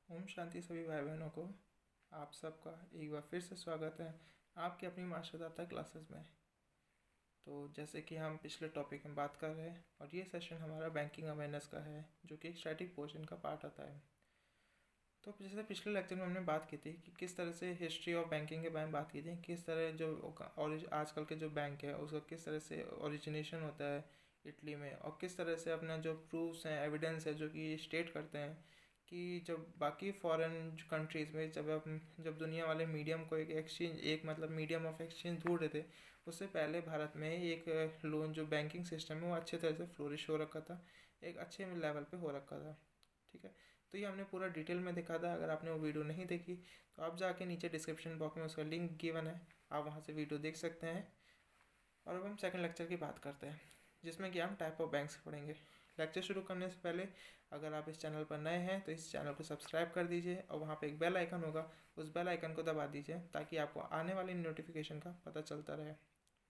ओम शांति सभी भाई बहनों को। आप सबका एक बार फिर से स्वागत है आपकी अपनी मास्टरदाता क्लासेस में। तो जैसे कि हम पिछले टॉपिक में बात कर रहे हैं और ये सेशन हमारा बैंकिंग अवेयरनेस का है, जो कि एक स्टैटिक पोर्शन का पार्ट आता है। तो जैसे पिछले लेक्चर में हमने बात की थी कि किस तरह से हिस्ट्री ऑफ बैंकिंग के बारे में बात की थी, किस तरह जो और आजकल के जो बैंक है उसका किस तरह से ओरिजिनेशन होता है इटली में, और किस तरह से अपना जो प्रूफ्स हैं, एविडेंस है, जो कि स्टेट करते हैं कि जब बाकी फॉरेन कंट्रीज़ में जब दुनिया वाले मीडियम को एक मतलब मीडियम ऑफ एक्सचेंज ढूंढ रहे थे, उससे पहले भारत में एक लोन जो बैंकिंग सिस्टम है वो अच्छे तरह से फ्लोरिश हो रखा था, एक अच्छे लेवल पे हो रखा था। ठीक है, तो ये हमने पूरा डिटेल में देखा था। अगर आपने वो वीडियो नहीं देखी तो आप जाके नीचे डिस्क्रिप्शन बॉक्स में उसका लिंक गिवन है, आप वहाँ से वीडियो देख सकते हैं। और अब हम सेकंड लेक्चर की बात करते हैं, जिसमें कि हम टाइप ऑफ बैंक्स पढ़ेंगे। लेक्चर शुरू करने से पहले अगर आप इस चैनल पर नए हैं तो इस चैनल को सब्सक्राइब कर दीजिए और वहाँ पे एक बेल आइकन होगा, उस बेल आइकन को दबा दीजिए ताकि आपको आने वाली नोटिफिकेशन का पता चलता रहे।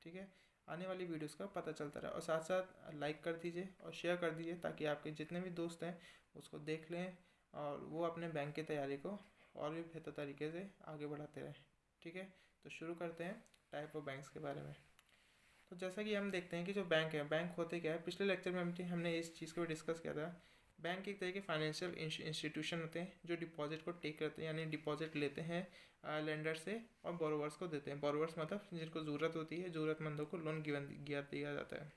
ठीक है, आने वाली वीडियोस का पता चलता रहे, और साथ साथ लाइक कर दीजिए और शेयर कर दीजिए ताकि आपके जितने भी दोस्त हैं उसको देख लें और वो अपने बैंक की तैयारी को और भी बेहतर तरीके से आगे बढ़ाते रहें। ठीक है, तो शुरू करते हैं टाइप ऑफ बैंक्स के बारे में। तो जैसा कि हम देखते हैं कि जो बैंक है, बैंक होते क्या है, पिछले लेक्चर में हमने इस चीज़ को भी डिस्कस किया था। बैंक एक तरह के फाइनेंशियल इंस्टीट्यूशन होते हैं जो डिपॉजिट को टेक करते हैं, यानी डिपॉजिट लेते हैं लेंडर से और बोरोवर्स को देते हैं। बोरोवर्स मतलब जिनको ज़रूरत होती है, ज़रूरतमंदों को लोन दिया जाता है।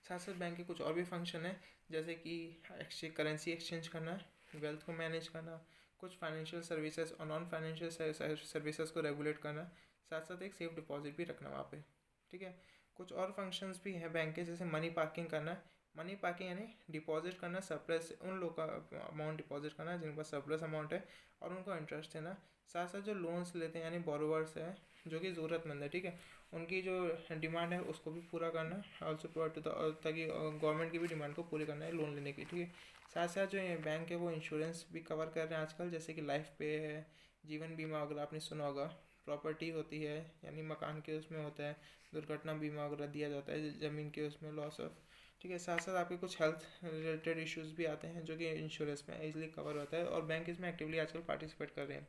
साथ साथ बैंक के कुछ और भी फंक्शन है, जैसे कि करेंसी एक्सचेंज करना, वेल्थ को मैनेज करना, कुछ फाइनेंशियल सर्विसेज और नॉन फाइनेंशियल सर्विसेज को रेगुलेट करना, साथ साथ एक सेफ डिपॉजिट भी रखना वहाँ पे। ठीक है, कुछ और फंक्शंस भी हैं बैंक के, जैसे मनी पार्किंग करना। मनी पार्किंग यानी डिपॉजिट करना, सरप्लस उन लोग का अमाउंट डिपॉजिट करना जिनके पास सरप्लस अमाउंट है और उनको इंटरेस्ट देना। साथ साथ जो लोन्स लेते हैं यानी बोरोवर्स हैं जो कि ज़रूरतमंद है, ठीक है, उनकी जो डिमांड है उसको भी पूरा करना, ऑल्सो प्रोवाइड टू द, ताकि गवर्नमेंट की भी डिमांड को पूरी करना है लोन लेने की। ठीक है, साथ साथ जो ये बैंक है वो इंश्योरेंस भी कवर कर रहे हैं आजकल, जैसे कि लाइफ पे है, जीवन बीमा अगर आपने सुना होगा, प्रॉपर्टी होती है यानी मकान के उसमें होता है, दुर्घटना बीमा वगैरह दिया जाता है, ज़मीन के उसमें लॉस ऑफ। ठीक है, साथ साथ आपके कुछ हेल्थ रिलेटेड इश्यूज़ भी आते हैं जो कि इंश्योरेंस में इजीली कवर होता है, और बैंक इसमें एक्टिवली आजकल पार्टिसिपेट कर रहे हैं।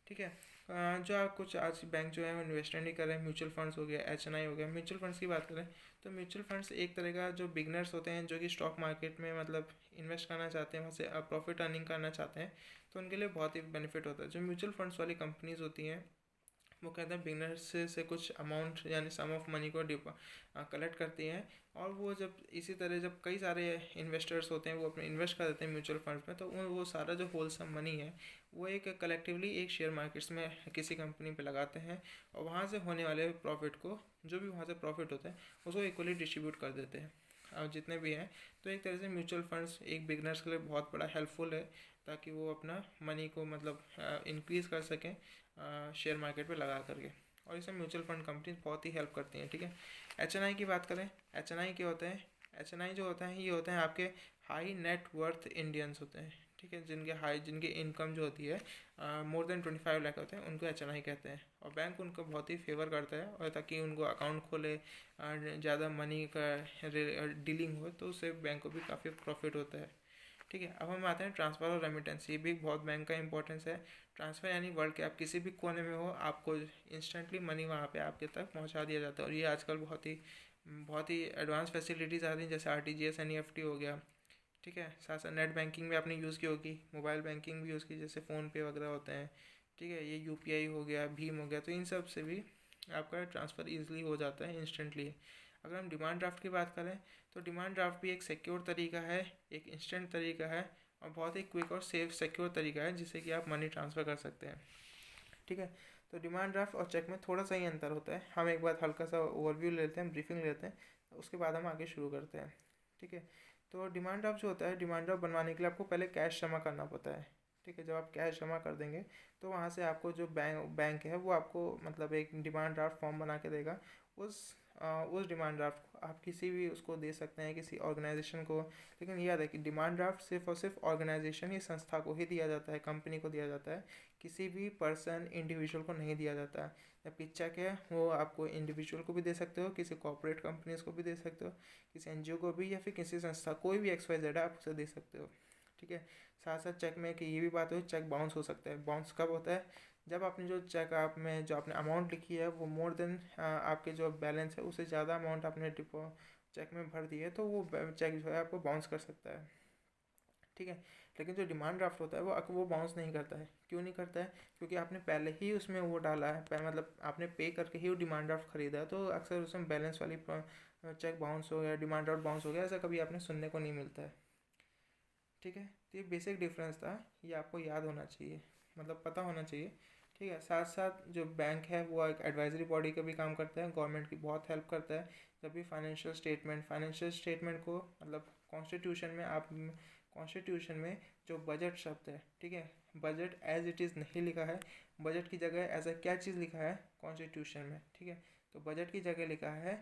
ठीक है, जो आप कुछ आज बैंक जो है वो इन्वेस्टमेंट ही कर रहे हैं, म्यूचुअल फंड्स हो गया, एच एन आई हो गया। म्यूचुअल फंड्स की बात करें तो म्यूचुअल फंड्स एक तरह का जो बिगनर्स होते हैं जो कि स्टॉक मार्केट में मतलब इन्वेस्ट करना चाहते हैं, वहाँ से प्रॉफिट अर्निंग करना चाहते हैं, तो उनके लिए बहुत ही बेनिफिट होता है। जो म्यूचुअल फंड्स वाली कंपनीज होती हैं वो कहते हैं बिगनर्स से कुछ अमाउंट यानी सम ऑफ मनी को कलेक्ट करती हैं, और वो जब इसी तरह जब कई सारे इन्वेस्टर्स होते हैं वो अपने इन्वेस्ट कर देते हैं म्यूचुअल फंड्स में, तो वो सारा जो होलसम मनी है वो एक कलेक्टिवली एक शेयर मार्केट्स में किसी कंपनी पे लगाते हैं, और वहाँ से होने वाले प्रॉफिट को, जो भी वहाँ से प्रॉफिट होता है उसको इक्वली डिस्ट्रीब्यूट कर देते हैं और जितने भी हैं। तो एक तरह से म्यूचुअल फंड्स एक बिगनर्स के लिए बहुत बड़ा हेल्पफुल है, ताकि वो अपना मनी को मतलब इंक्रीज़ कर सकें शेयर मार्केट पे लगा करके, और इसमें म्यूचुअल फंड कंपनीज बहुत ही हेल्प करती हैं। ठीक है, एच एन आई की बात करें, एच एन आई क्या होते हैं, एच एन आई जो होता है ये होते हैं आपके हाई नेट वर्थ इंडियंस होते हैं। ठीक है, जिनकी इनकम जो होती है मोर देन 25 लाख होते हैं, उनको एच एन आई कहते हैं, और बैंक उनको बहुत ही फेवर करता है, और ताकि उनको अकाउंट खोले, ज़्यादा मनी का डीलिंग हो तो उससे बैंक को भी काफ़ी प्रॉफिट होता है। ठीक है, अब हम आते हैं ट्रांसफ़र और रेमिटेंस। ये भी बहुत बैंक का इंपॉर्टेंस है। ट्रांसफ़र यानी वर्ल्ड के आप किसी भी कोने में हो, आपको इंस्टेंटली मनी वहाँ पे आपके तक पहुँचा दिया जाता है, और ये आजकल बहुत ही एडवांस फैसिलिटीज़ आ रही हैं, जैसे R T G S, N E F T हो गया। ठीक है, साथ साथ नेट बैंकिंग भी आपने यूज़ की होगी, मोबाइल बैंकिंग भी यूज़ की, जैसे फ़ोनपे वगैरह होते हैं। ठीक है, ये यू पी आई हो गया, भीम हो गया, तो इन सब से भी आपका ट्रांसफ़र ईजिली हो जाता है इंस्टेंटली। अगर हम डिमांड ड्राफ्ट की बात करें तो डिमांड ड्राफ्ट भी एक सिक्योर तरीका है, एक इंस्टेंट तरीका है, और बहुत ही क्विक और सेफ सिक्योर तरीका है जिससे कि आप मनी ट्रांसफ़र कर सकते हैं। ठीक है, तो डिमांड ड्राफ्ट और चेक में थोड़ा सा ही अंतर होता है। हम एक बार हल्का सा ओवरव्यू लेते हैं, ब्रीफिंग लेते हैं, उसके बाद हम आगे शुरू करते हैं। ठीक है, तो डिमांड ड्राफ्ट जो होता है, डिमांड ड्राफ्ट बनवाने के लिए आपको पहले कैश जमा करना पड़ता है। ठीक है, जब आप कैश जमा कर देंगे तो वहाँ से आपको जो बैंक है वो आपको मतलब एक डिमांड ड्राफ्ट फॉर्म बना के देगा। उस उस डिमांड ड्राफ्ट को आप किसी भी उसको दे सकते हैं, किसी ऑर्गेनाइजेशन को। लेकिन याद है कि डिमांड ड्राफ्ट सिर्फ और सिर्फ ऑर्गेनाइजेशन ही, संस्था को ही दिया जाता है, कंपनी को दिया जाता है, किसी भी पर्सन इंडिविजुअल को नहीं दिया जाता है। जबकि चेक है वो आपको इंडिविजुअल को भी दे सकते हो, किसी कॉर्पोरेट कंपनीज को भी दे सकते हो, किसी एनजीओ को भी, या फिर किसी संस्था, कोई भी एक्स वाई जेड आप उसे दे सकते हो। ठीक है। साथ साथ चेक में कि ये भी बात हो, चेक बाउंस हो सकता है। बाउंस कब होता है? जब आपने जो चेक आप में जो आपने अमाउंट लिखी है वो मोर देन आपके जो बैलेंस है उससे ज़्यादा अमाउंट आपने डिपो चेक में भर दी है, तो वो चेक जो है आपको बाउंस कर सकता है, ठीक है। लेकिन जो डिमांड ड्राफ्ट होता है वो बाउंस नहीं करता है। क्यों नहीं करता है? क्योंकि आपने पहले ही उसमें वो डाला है, मतलब आपने पे करके ही वो डिमांड ड्राफ्ट खरीदा है, तो अक्सर उसमें बैलेंस वाली चेक बाउंस हो गया, डिमांड ड्राफ्ट बाउंस हो गया, ऐसा कभी आपने सुनने को नहीं मिलता है, ठीक है। तो ये बेसिक डिफरेंस था, ये आपको याद होना चाहिए, मतलब पता होना चाहिए, ठीक है। साथ साथ जो बैंक है वो एक एडवाइजरी बॉडी का भी काम करता है, गवर्नमेंट की बहुत हेल्प करता है। जब भी फाइनेंशियल स्टेटमेंट को मतलब कॉन्स्टिट्यूशन में आप कॉन्स्टिट्यूशन में जो बजट शब्द है, ठीक है, बजट एज इट इज़ नहीं लिखा है, बजट की जगह ऐसा क्या चीज़ लिखा है कॉन्स्टिट्यूशन में, ठीक है। तो बजट की जगह लिखा है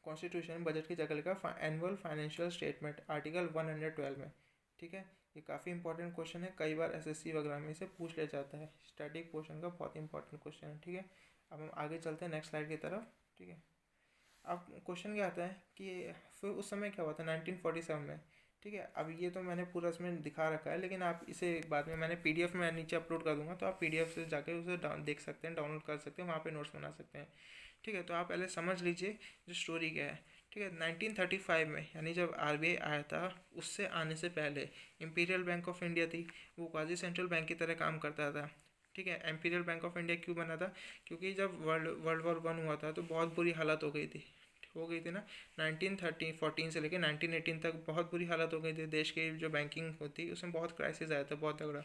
कॉन्स्टिट्यूशन बजट की जगह लिखा एनुअल फाइनेंशियल स्टेटमेंट आर्टिकल 112 में, ठीक है। ये काफ़ी इंपॉर्टेंट क्वेश्चन है, कई बार एसएससी वगैरह में इसे पूछ लिया जाता है, स्टैटिक पोर्शन का बहुत इंपॉर्टेंट क्वेश्चन है, ठीक है। अब हम आगे चलते हैं नेक्स्ट स्लाइड की तरफ, ठीक है। अब क्वेश्चन क्या आता है कि फिर उस समय क्या हुआ था 1947 में, ठीक है। अब ये तो मैंने पूरा इसमें दिखा रखा है, लेकिन आप इसे बाद में मैंने पीडीएफ में नीचे अपलोड कर दूंगा, तो आप पीडीएफ से जाके उसे देख सकते हैं, डाउनलोड कर सकते हैं, वहाँ पे नोट्स बना सकते हैं, ठीक है। तो आप पहले समझ लीजिए जो स्टोरी क्या है, ठीक है। 1935 में यानी जब आरबीआई आया था, उससे आने से पहले इंपीरियल बैंक ऑफ इंडिया थी, वो क्वाजी सेंट्रल बैंक की तरह काम करता था, ठीक है। इंपीरियल बैंक ऑफ इंडिया क्यों बना था? क्योंकि जब वर्ल्ड वॉर 1 हुआ था तो बहुत बुरी हालत हो गई थी ना। 1914 से लेकर 1918 तक बहुत बुरी हालत हो गई थी देश की, जो बैंकिंग होती उसमें बहुत क्राइसिस आया था, बहुत तगड़ा।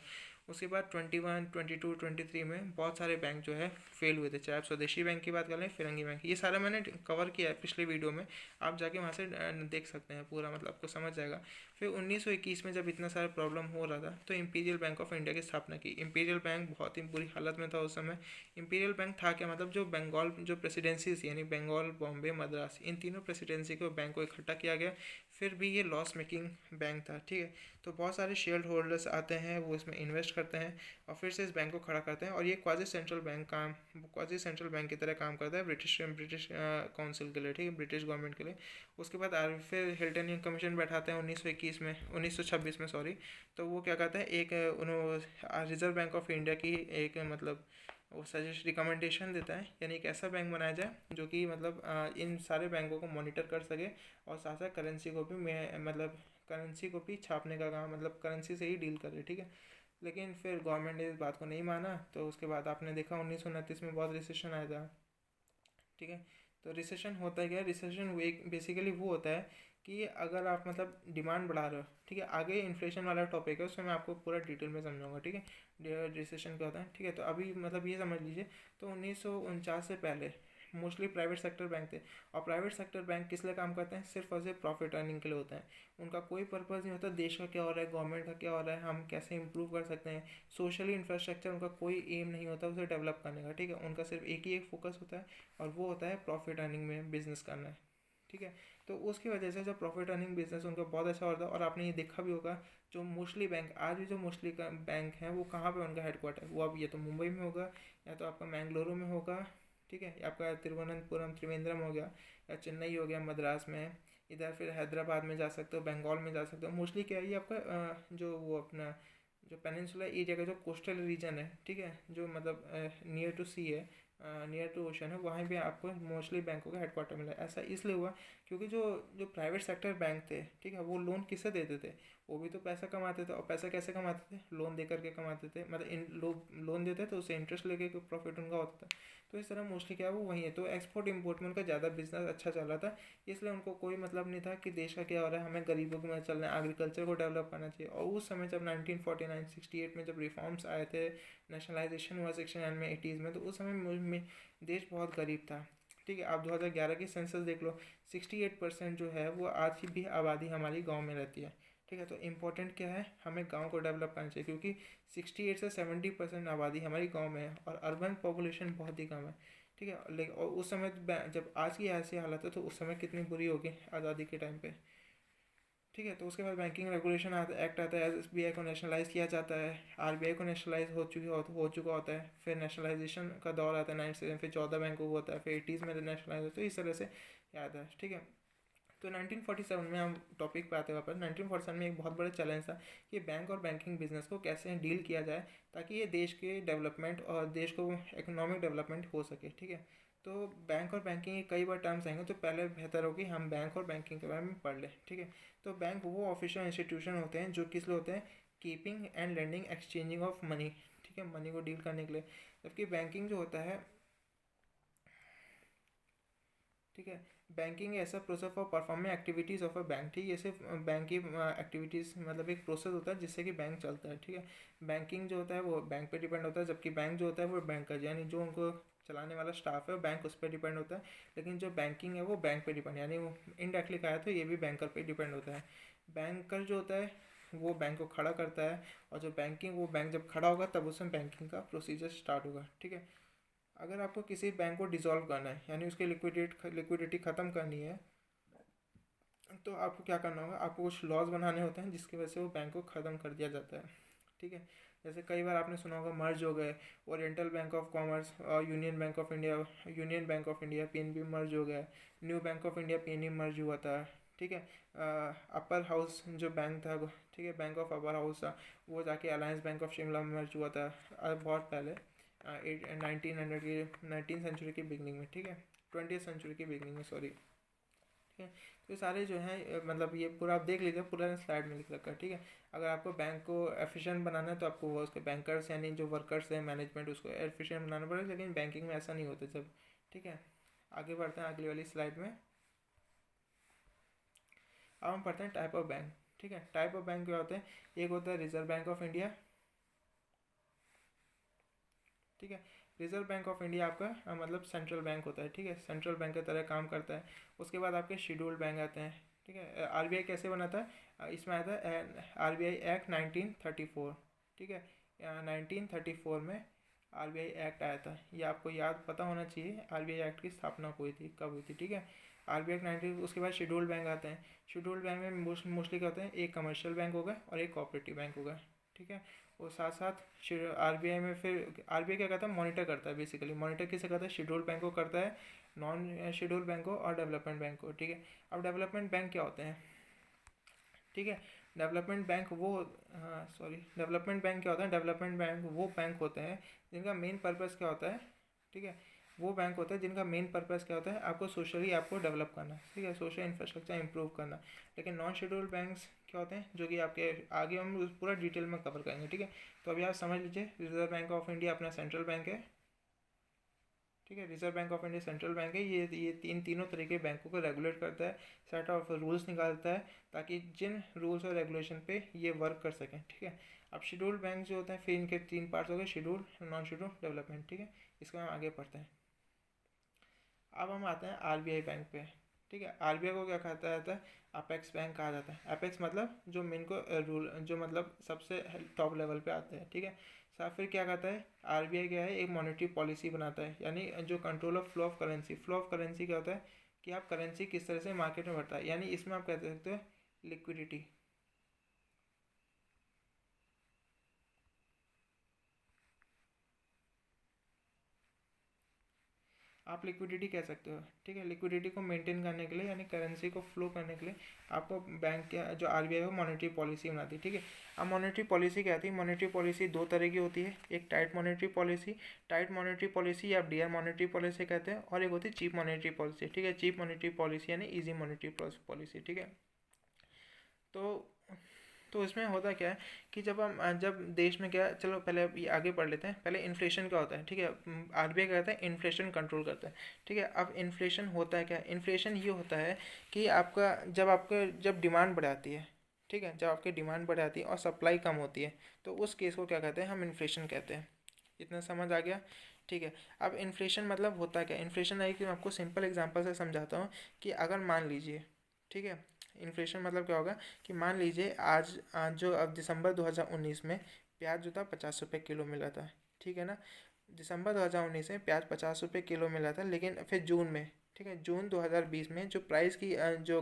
उसके बाद 21, 22, 23 में बहुत सारे बैंक जो है फेल हुए थे, चाहे आप स्वदेशी बैंक की बात कर लें, फिरंगी बैंक, ये सारा मैंने कवर किया है पिछले वीडियो में, आप जाके वहाँ से देख सकते हैं पूरा, मतलब आपको समझ जाएगा। फिर 1921 में जब इतना सारा प्रॉब्लम हो रहा था तो इंपीरियल बैंक ऑफ इंडिया की स्थापना की। इंपीरियल बैंक बहुत ही बुरी हालत में था उस समय। इंपीरियल बैंक था क्या? मतलब जो बंगाल जो प्रेसिडेंसीज यानी बंगाल, बॉम्बे, मद्रास, इन तीनों प्रेसिडेंसी को बैंक को इकट्ठा किया गया, फिर भी ये लॉस मेकिंग बैंक था, ठीक है। तो बहुत सारे शेयर होल्डर्स आते हैं, वो इसमें इन्वेस्ट करते हैं और फिर से इस बैंक को खड़ा करते हैं, और ये क्वाजी सेंट्रल बैंक की तरह काम करता है ब्रिटिश काउंसिल के लिए, ठीक है, ब्रिटिश गवर्नमेंट के लिए। उसके बाद फिर हिल्टन कमीशन बैठाते हैं 1926 में सॉरी। तो वो क्या कहता है, एक उन्होंने रिजर्व बैंक ऑफ इंडिया की एक मतलब वो सजेस्ट रिकमेंडेशन देता है, यानी एक ऐसा बैंक बनाया जाए जो कि मतलब इन सारे बैंकों को मॉनिटर कर सके और साथ साथ करेंसी को भी मतलब करेंसी को भी छापने का काम, मतलब करेंसी से ही डील करे, ठीक है। लेकिन फिर गवर्नमेंट ने इस बात को नहीं माना, तो उसके बाद आपने देखा 1929 में बहुत रिसेशन आया था, ठीक है। तो रिसेशन होता है क्या? रिसेशन वो एक बेसिकली वो होता है कि अगर आप मतलब डिमांड बढ़ा रहे हो, ठीक है, आगे इन्फ्लेशन वाला टॉपिक है उसमें मैं आपको पूरा डिटेल में समझाऊंगा, ठीक है, रिसेशन क्या होता है, ठीक है। तो अभी मतलब ये समझ लीजिए, तो 1949 से पहले मोस्टली प्राइवेट सेक्टर बैंक थे, और प्राइवेट सेक्टर बैंक किस लिए काम करते हैं? सिर्फ और सिर्फ प्रॉफिट अर्निंग के लिए होता है। उनका कोई पर्पज़ नहीं होता देश का क्या हो रहा है, गवर्नमेंट का क्या हो रहा है, हम कैसे इंप्रूव कर सकते हैं, सोशली इंफ्रास्ट्रक्चर उनका कोई एम नहीं होता उसे डेवलप करने का, ठीक है। उनका सिर्फ एक फोकस होता है, और वो होता है प्रॉफिट अर्निंग में बिजनेस करना है, ठीक है। तो उसकी वजह से जब प्रॉफिट अर्निंग बिजनेस उनका बहुत अच्छा होता है, और आपने ये देखा भी होगा जो मोस्टली बैंक आज भी जो मोस्टली बैंक हैं वो कहाँ पे उनका हेडक्वार्टर है, वो अब ये तो मुंबई में होगा, या तो आपका मैंगलोर में होगा, ठीक है, आपका तिरुवनंतपुरम त्रिवेंद्रम हो गया, या चेन्नई हो गया मद्रास में, इधर फिर हैदराबाद में जा सकते हो, बंगाल में जा सकते हो। मोस्टली क्या है ये आपका जो वो अपना जो पेनिनसुला एरिया का जो कोस्टल रीजन है, ठीक है, जो मतलब नियर टू सी है, नियर टू ओशन है, वहाँ पे आपको मोस्टली बैंकों का हेडक्वार्टर मिला है। ऐसा इसलिए हुआ क्योंकि जो जो प्राइवेट सेक्टर बैंक थे, ठीक है, वो लोन किससे देते थे? वो भी तो पैसा कमाते थे, और पैसा कैसे कमाते थे? लोन दे करके कमाते थे, मतलब इन लोग लोन देते तो उससे इंटरेस्ट लेके प्रॉफिट उनका होता था। तो इस तरह मोस्टली क्या है वो वहीं है, तो एक्सपोर्ट इम्पोर्ट में उनका ज़्यादा बिजनेस अच्छा चल रहा था, इसलिए उनको कोई मतलब नहीं था कि देश का क्या हो रहा है, हमें गरीबों की मदद चलना है, एग्रीकल्चर को डेवलप करना चाहिए। और उस समय जब 1949-68 में जब रिफॉर्म्स आए थे, नेशनलाइजेशन हुआ 69 में 80s में, तो उस समय में देश बहुत गरीब था, ठीक है। आप 2011 की सेंसस देख लो, 68% जो है वो आज भी आबादी हमारी गांव में रहती है, ठीक है। तो इम्पोर्टेंट क्या है, हमें गांव को डेवलप करना चाहिए, क्योंकि 68 से 70% आबादी हमारी गांव में है, और अर्बन पॉपुलेशन बहुत ही कम है, ठीक है। लेकिन और उस समय जब आज की ऐसी हालत है, तो उस समय कितनी बुरी होगी आज़ादी के टाइम पे, ठीक है। तो उसके बाद बैंकिंग रेगुलेशन एक्ट आता है, एसबीआई को नेशनलाइज किया जाता है, आरबीआई को नेशनलाइज हो चुका होता है, फिर नेशनलाइजेशन का दौर आता है 9 से, फिर 14 बैंकों को होता है, फिर 80s में नेशनलाइज होता है, तो इस तरह से याद है, ठीक है। तो 1947 में हम टॉपिक पे आते हैं वापस। 1947 में एक बहुत बड़ा चैलेंज था कि बैंक और बैंकिंग बिजनेस को कैसे डील किया जाए ताकि ये देश के डेवलपमेंट और देश को इकोनॉमिक डेवलपमेंट हो सके, ठीक है। तो बैंक और बैंकिंग के कई बार टर्म्स आएंगे, तो पहले बेहतर होगी हम बैंक और बैंकिंग के बारे में पढ़ लें, ठीक है। तो बैंक वो ऑफिशियल इंस्टीट्यूशन होते हैं जो किस लिए होते हैं, keeping and lending exchanging of money, ठीक है, मनी को डील करने के लिए। जबकि बैंकिंग जो होता है, ठीक है, बैंकिंग ऐसा process for performing activities of a bank, ठीक है। ये सिर्फ बैंक की एक्टिविटीज़ मतलब एक प्रोसेस होता है जिससे कि बैंक चलता है, ठीक है। बैंकिंग जो होता है वो बैंक पे डिपेंड होता है, जबकि बैंक जो होता है वो बैंकर यानी जो उनको चलाने वाला स्टाफ है वो बैंक उस पर डिपेंड होता है। लेकिन जो बैंकिंग है वो बैंक पे डिपेंड, यानी वो इनडायरेक्टली कहा तो ये भी बैंकर पे डिपेंड होता है। बैंकर जो होता है वो बैंक को खड़ा करता है, और जो बैंकिंग वो बैंक जब खड़ा होगा तब उसमें बैंकिंग का प्रोसीजर स्टार्ट होगा, ठीक है। अगर आपको किसी बैंक को डिसॉल्व करना है यानी उसकी लिक्विडिटी ख़त्म करनी है, तो आपको क्या करना होगा, आपको कुछ लॉज बनाने होते हैं जिसकी वजह से वो बैंक को ख़त्म कर दिया जाता है, ठीक है। जैसे कई बार आपने सुना होगा मर्ज हो गए, ओरिएंटल बैंक ऑफ कॉमर्स और यूनियन बैंक ऑफ इंडिया पीएनबी मर्ज हो गया, न्यू बैंक ऑफ इंडिया पीएनबी मर्ज हुआ था, ठीक है। अपर हाउस जो बैंक था, ठीक है, बैंक ऑफ अपर हाउस था, वो जाके अलायंस बैंक ऑफ शिमला में मर्ज हुआ था बहुत पहले, 19 सेंचुरी की बिगनिंग में, ठीक है, 20th सेंचुरी की बिगनिंग में, सॉरी, ठीक है। तो सारे जो हैं मतलब ये पूरा आप देख लीजिए, पूरा स्लाइड में लिख रखा है, ठीक है। अगर आपको बैंक को एफिशिएंट बनाना है तो आपको वो उसके बैंकर्स यानी जो वर्कर्स हैं मैनेजमेंट उसको एफिशिएंट बनाना पड़ेगा, लेकिन बैंकिंग में ऐसा नहीं होता जब, ठीक है। आगे बढ़ते हैं अगली वाली स्लाइड में। अब हम पढ़ते हैं टाइप ऑफ बैंक, ठीक है। टाइप ऑफ बैंक क्या होते हैं, एक होता है रिजर्व बैंक ऑफ इंडिया, ठीक है। रिजर्व बैंक ऑफ इंडिया आपका मतलब सेंट्रल बैंक होता है, ठीक है, सेंट्रल बैंक की तरह काम करता है। उसके बाद आपके शेड्यूल्ड बैंक आते हैं, ठीक है। आरबीआई कैसे बना था, इसमें आया था आरबीआई एक्ट 1934, ठीक है। 1934 में आरबीआई एक्ट आया था, ये आपको याद पता होना चाहिए आरबीआई एक्ट की स्थापना हुई थी कब हुई थी, ठीक है। आरबीआई एक्ट 19, उसके बाद शेड्यूल्ड बैंक आते हैं। शेड्यूल्ड बैंक में मोस्टली क्या होते हैं, एक कमर्शियल बैंक होगा और एक कोऑपरेटिव बैंक होगा, ठीक है। और साथ साथ आरबीआई में फिर आरबीआई क्या करता है, मॉनिटर करता है, बेसिकली मॉनिटर किसे करता है, शेड्यूल्ड बैंक को करता है, नॉन शेड्यूल्ड बैंक को और डेवलपमेंट बैंक को, ठीक है। अब डेवलपमेंट बैंक क्या होते हैं, ठीक है। डेवलपमेंट बैंक वो डेवलपमेंट बैंक क्या होता है, डेवलपमेंट बैंक वो बैंक होते हैं जिनका मेन पर्पज़ क्या होता है, ठीक है। वो बैंक होता है जिनका मेन पर्पज़ क्या होता है, आपको सोशली आपको डेवलप करना, ठीक है, सोशल इंफ्रास्ट्रक्चर इंप्रूव करना। लेकिन नॉन शेड्यूल्ड बैंक्स क्या होते हैं, जो कि आपके आगे हम पूरा डिटेल में कवर करेंगे, ठीक है। तो अभी आप समझ लीजिए, रिजर्व बैंक ऑफ इंडिया अपना सेंट्रल बैंक है, ठीक है। Reserve Bank of India central bank है, ये तीनों तरह के बैंकों को रेगुलेट करता है, सेट ऑफ रूल्स निकालता है ताकि जिन रूल्स और रेगुलेशन पे ये वर्क कर सकें, ठीक है। अब शेड्यूल्ड बैंक जो होते हैं फिर इनके तीन पार्ट्स हो गए, शेड्यूल्ड, नॉन शेड्यूल्ड, डेवलपमेंट, ठीक है। इसको हम आगे पढ़ते हैं। अब हम आते हैं आरबीआई बैंक पे, ठीक है। आरबीआई को क्या कहता जाता है, अपेक्स बैंक कहा जाता है। अपेक्स मतलब जो मेन को रूल जो मतलब सबसे टॉप लेवल पे आते हैं, ठीक है। साथ फिर क्या कहता है, आरबीआई क्या है, एक मॉनेटरी पॉलिसी बनाता है, यानी जो control of flow of currency. Flow of currency क्या होता है कि आप करेंसी किस तरह से मार्केट में बढ़ता है, यानी इसमें आप कह सकते हो लिक्विडिटी, आप लिक्विडिटी कह सकते हो, ठीक है। लिक्विडिटी को मेंटेन करने के लिए यानी करेंसी को फ्लो करने के लिए आपको बैंक के जो आरबीआई है मॉनेटरी पॉलिसी बनाती है, ठीक है। अब मॉनेटरी पॉलिसी क्या आती है, मॉनेटरी पॉलिसी दो तरह की होती है, एक टाइट मॉनेटरी पॉलिसी या डियर मॉनेटरी पॉलिसी कहते हैं, और एक होती है चीप मॉनेटरी पॉलिसी, ठीक है। चीप मॉनेटरी पॉलिसी यानी ईजी मॉनेटरी पॉलिसी, ठीक है। तो इसमें होता क्या है कि जब देश में क्या, चलो पहले ये आगे पढ़ लेते हैं, पहले इन्फ्लेशन क्या होता है, ठीक है। आरबीआई कहता है इन्फ्लेशन कंट्रोल करता है, ठीक है। अब इन्फ्लेशन होता है क्या, इन्फ्लेशन ये होता है कि जब डिमांड बढ़ जाती है, ठीक है, जब आपकी डिमांड बढ़ जाती है और सप्लाई कम होती है, तो उस केस को क्या कहते हैं, हम इन्फ्लेशन कहते हैं। इतना समझ आ गया, ठीक है। अब इन्फ्लेशन मतलब होता क्या, इन्फ्लेशन है कि मैं आपको सिंपल एग्जांपल से समझाता हूँ कि अगर मान लीजिए, ठीक है, इन्फ्लेशन मतलब क्या होगा कि मान लीजिए आज जो अब दिसंबर 2019 में प्याज जो था 50 रुपये किलो मिला था, ठीक है ना। दिसंबर 2019 में प्याज 50 रुपये किलो मिला था, लेकिन फिर जून में, ठीक है। जून 2020 में जो प्राइस की जो